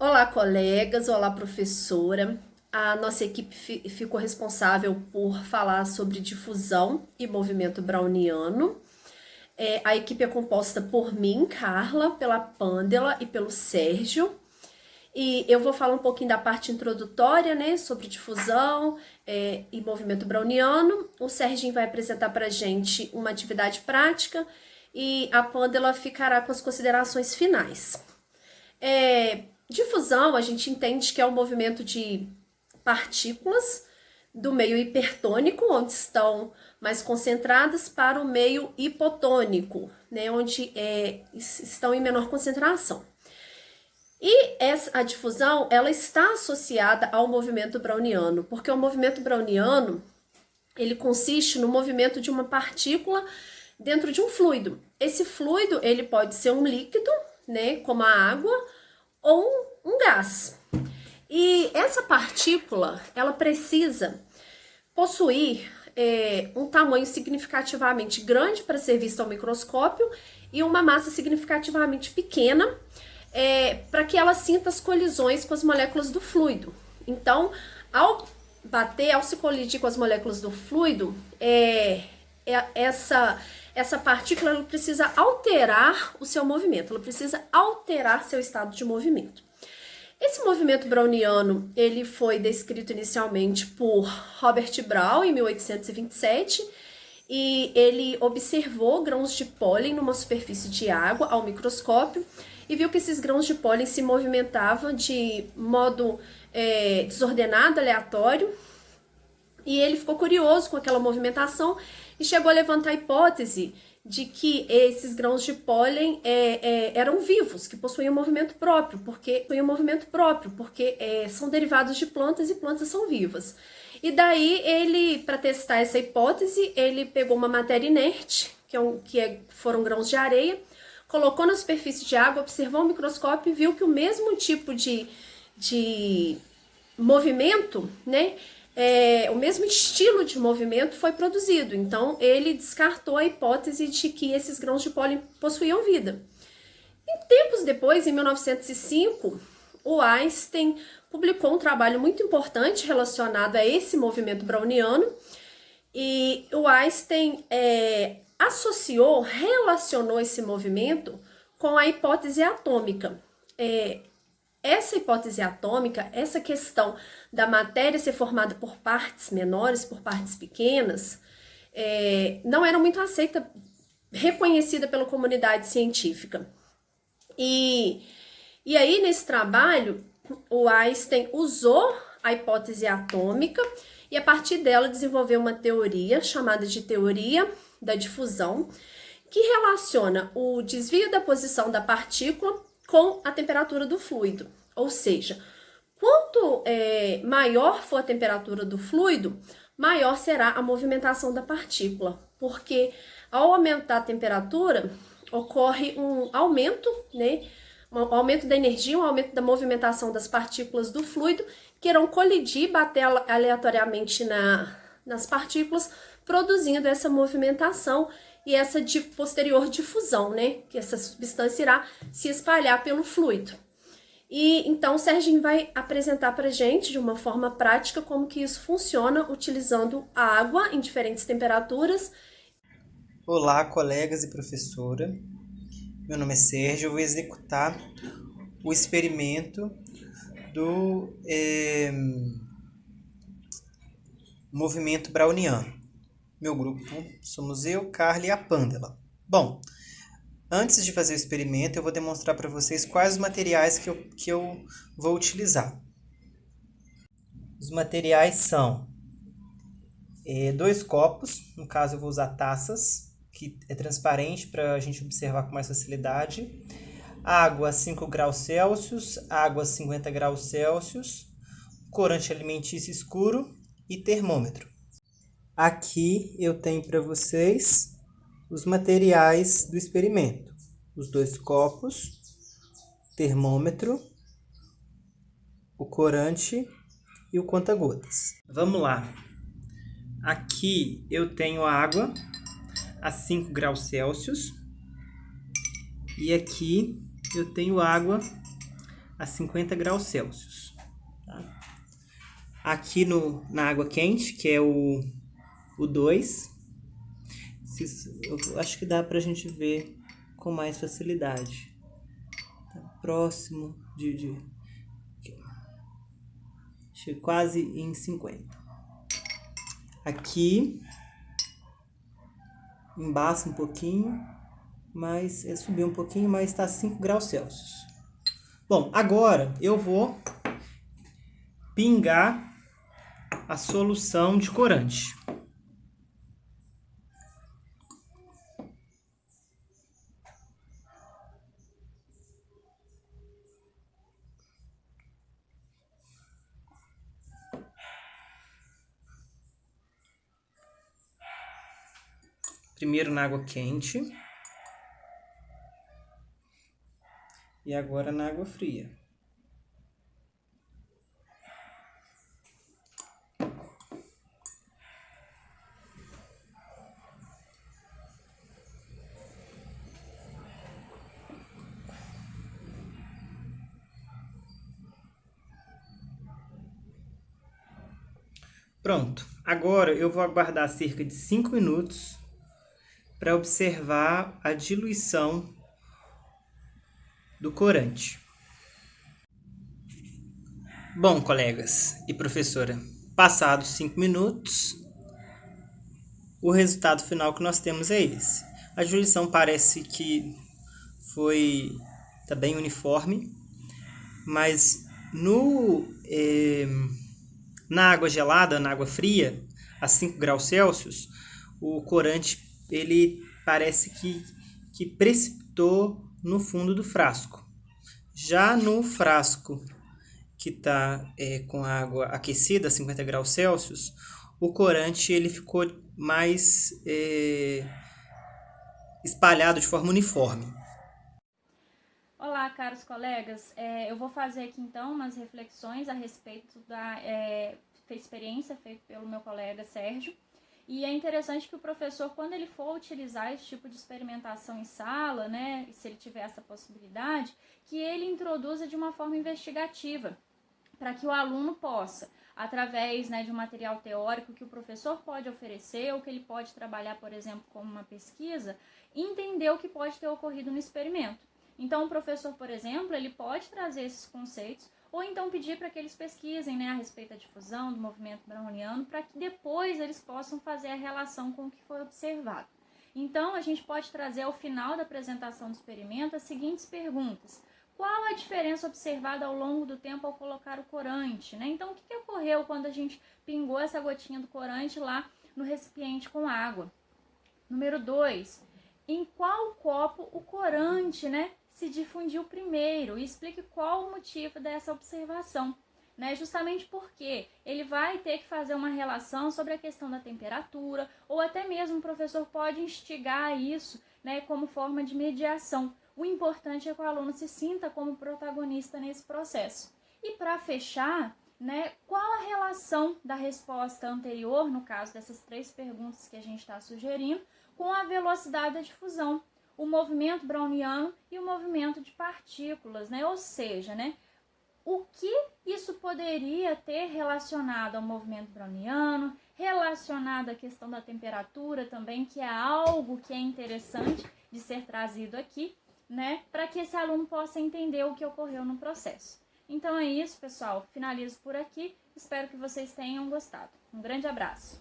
Olá, colegas, olá, professora. A nossa equipe ficou responsável por falar sobre difusão e movimento browniano. A equipe é composta por mim, Carla, pela Pândela e pelo Sérgio. E eu vou falar um pouquinho da parte introdutória, né, sobre difusão e movimento browniano. O Serginho vai apresentar para a gente uma atividade prática e a Pândela ficará com as considerações finais. Difusão, a gente entende que é o movimento de partículas do meio hipertônico, onde estão mais concentradas, para o meio hipotônico, né, onde estão em menor concentração. E a difusão, ela está associada ao movimento browniano, porque o movimento browniano, ele consiste no movimento de uma partícula dentro de um fluido. Esse fluido, ele pode ser um líquido, né, como a água, ou um gás. E essa partícula, ela precisa possuir um tamanho significativamente grande para ser vista ao microscópio e uma massa significativamente pequena para que ela sinta as colisões com as moléculas do fluido. Então, ao se colidir com as moléculas do fluido, essa partícula ela precisa alterar o seu movimento, ela precisa alterar seu estado de movimento. Esse movimento browniano, ele foi descrito inicialmente por Robert Brown em 1827 e ele observou grãos de pólen numa superfície de água ao microscópio e viu que esses grãos de pólen se movimentavam de modo desordenado, aleatório, e ele ficou curioso com aquela movimentação e chegou a levantar a hipótese de que esses grãos de pólen eram vivos, que possuíam movimento próprio, porque são derivados de plantas e plantas são vivas. E daí ele, para testar essa hipótese, ele pegou uma matéria inerte, foram grãos de areia, colocou na superfície de água, observou o microscópio e viu que o mesmo tipo de movimento, né, o mesmo estilo de movimento foi produzido. Então, ele descartou a hipótese de que esses grãos de pólen possuíam vida. E tempos depois, em 1905, o Einstein publicou um trabalho muito importante relacionado a esse movimento browniano. E o Einstein relacionou esse movimento com a hipótese atômica. Essa hipótese atômica, essa questão da matéria ser formada por partes menores, por partes pequenas, não era muito aceita, reconhecida pela comunidade científica. E aí, nesse trabalho, o Einstein usou a hipótese atômica e, a partir dela, desenvolveu uma teoria chamada de teoria da difusão, que relaciona o desvio da posição da partícula com a temperatura do fluido. Ou seja, quanto maior for a temperatura do fluido, maior será a movimentação da partícula, porque ao aumentar a temperatura, ocorre um aumento, né? Um aumento da energia, um aumento da movimentação das partículas do fluido, que irão colidir, bater aleatoriamente nas partículas, produzindo essa movimentação e essa posterior difusão, né? Que essa substância irá se espalhar pelo fluido. E então o Serginho vai apresentar para a gente de uma forma prática como que isso funciona utilizando a água em diferentes temperaturas. Olá, colegas e professora. Meu nome é Sérgio. Eu vou executar o experimento do movimento browniano. Meu grupo somos eu, Carla e a Pândela. Bom, antes de fazer o experimento, eu vou demonstrar para vocês quais os materiais que eu vou utilizar. Os materiais são 2 copos, no caso eu vou usar taças, que é transparente para a gente observar com mais facilidade. Água a 5 graus Celsius, água a 50 graus Celsius, corante alimentício escuro e termômetro. Aqui eu tenho para vocês os materiais do experimento. Os 2 copos, termômetro, o corante e o conta-gotas. Vamos lá. Aqui eu tenho água a 5 graus Celsius e aqui eu tenho água a 50 graus Celsius. Tá? Aqui na água quente, que é o 2, eu acho que dá pra gente ver com mais facilidade. Tá próximo quase em 50. Aqui embaixo um pouquinho, mas subiu um pouquinho, mas está 5 graus Celsius. Bom, agora eu vou pingar a solução de corante. Primeiro na água quente e agora na água fria. Pronto, agora eu vou aguardar cerca de 5 minutos para observar a diluição do corante. Bom, colegas e professora, passados 5 minutos, o resultado final que nós temos é esse. A diluição parece que tá bem uniforme, mas na água gelada, na água fria, a 5 graus Celsius, o corante ele parece que precipitou no fundo do frasco. Já no frasco que está com a água aquecida a 50 graus Celsius, o corante ele ficou mais espalhado de forma uniforme. Olá, caros colegas. Eu vou fazer aqui então umas reflexões a respeito da experiência feita pelo meu colega Sérgio. E é interessante que o professor, quando ele for utilizar esse tipo de experimentação em sala, né, se ele tiver essa possibilidade, que ele introduza de uma forma investigativa, para que o aluno possa, através, né, de um material teórico que o professor pode oferecer ou que ele pode trabalhar, por exemplo, como uma pesquisa, entender o que pode ter ocorrido no experimento. Então, o professor, por exemplo, ele pode trazer esses conceitos ou então pedir para que eles pesquisem, né, a respeito da difusão do movimento browniano, para que depois eles possam fazer a relação com o que foi observado. Então, a gente pode trazer ao final da apresentação do experimento as seguintes perguntas. Qual a diferença observada ao longo do tempo ao colocar o corante, né? Então, o que ocorreu quando a gente pingou essa gotinha do corante lá no recipiente com água? Número 2, em qual copo o corante, né, se difundiu primeiro? E explique qual o motivo dessa observação, né? Justamente porque ele vai ter que fazer uma relação sobre a questão da temperatura, ou até mesmo o professor pode instigar isso, né, como forma de mediação. O importante é que o aluno se sinta como protagonista nesse processo. E para fechar, né, qual a relação da resposta anterior, no caso dessas 3 perguntas que a gente está sugerindo, com a velocidade da difusão, o movimento browniano e o movimento de partículas, né? Ou seja, né, o que isso poderia ter relacionado ao movimento browniano, relacionado à questão da temperatura também, que é algo que é interessante de ser trazido aqui, né, para que esse aluno possa entender o que ocorreu no processo. Então é isso, pessoal. Finalizo por aqui. Espero que vocês tenham gostado. Um grande abraço.